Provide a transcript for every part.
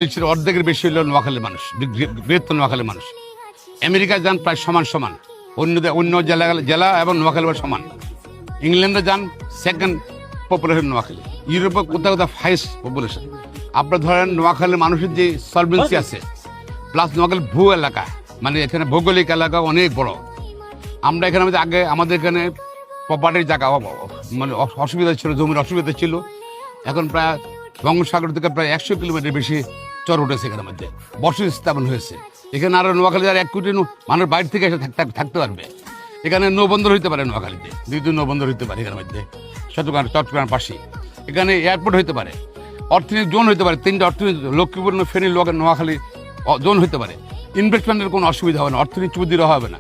অর্ধেকের বেশি হলো নোয়াখালীর মানুষ, বৃহত্তর নোয়াখালীর মানুষ। আমেরিকায় যান প্রায় সমান সমান, অন্য জেলা এবং নোয়াখালী সমান। ইংল্যান্ডে যান সেকেন্ড পপুলেশন নোয়াখালী, ইউরোপে কোথাও কোথাও হাইস্ট পপুলেশন। আপনার ধরেন নোয়াখালীর মানুষের যে সলভেন্সি আছে, প্লাস নোয়াখালী ভূ এলাকা, মানে এখানে ভৌগোলিক এলাকা অনেক বড়। আমরা এখানে আগে আমাদের এখানে প্রপার্টির জায়গা মানে অসুবিধা ছিল, জমির অসুবিধা ছিল। এখন প্রায় বঙ্গোপসাগর থেকে প্রায় 100 কিলোমিটার বেশি চর উঠেছে এখানের মধ্যে, বসতি স্থাপন হয়েছে। এখানে আরো নোয়াখালী আর 1 কোটি মানুষ বাইরে থেকে এসে থাকতে পারবে। এখানে নৌবন্দর হইতে পারে নোয়াখালীতে, 2 নৌবন্দর হইতে পারে এখানের মধ্যে, চট্টগ্রাম পাশে। এখানে এয়ারপোর্ট হইতে পারে, অর্থনৈতিক জোন হইতে পারে, 3টা অর্থনৈতিক, লক্ষ্মীপুর, ফেনী, নোয়াখালী জোন হইতে পারে। ইনভেস্টমেন্টের কোনো অসুবিধা হবে না, অর্থনীতি চুদিরও হবে না।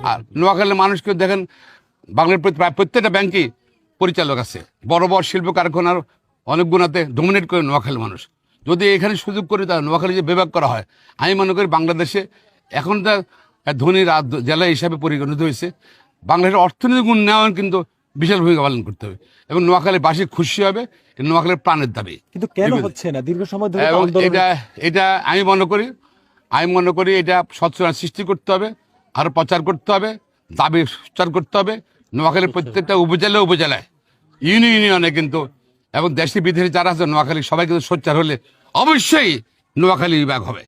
আর নোয়াখালীর মানুষকে দেখেন, বাংলার প্রায় প্রত্যেকটা ব্যাংকেই পরিচালক আছে, বড় বড় শিল্প কারখানার অনেক গুণাতে ডোমিনেট করে নোয়াখালী মানুষ। যদি এখানে সুযোগ করে তাহলে নোয়াখালী যে বিভাগ করা হয়, আমি মনে করি বাংলাদেশে এখন তার ধনী জেলা হিসাবে পরিগণিত হয়েছে। বাংলাদেশের অর্থনৈতিক উন্নয়ন কিন্তু বিশাল ভূমিকা পালন করতে হবে এবং নোয়াখালীবাসী খুশি হবে, নোয়াখালীর প্রাণের দাবি। কিন্তু কেন হচ্ছে না দীর্ঘ সময় ধরে? এবং এটা আমি মনে করি এটা সচেতনতা সৃষ্টি করতে হবে, আরো প্রচার করতে হবে, দাবি প্রচার করতে হবে। নোয়াখালীর প্রত্যেকটা উপজেলায় ইউনিয়নে কিন্তু, এবং দেশি বিদেশি যারা আছে নোয়াখালী সবাই কিন্তু সোচ্চার হলে অবশ্যই নোয়াখালী বিভাগ হবে।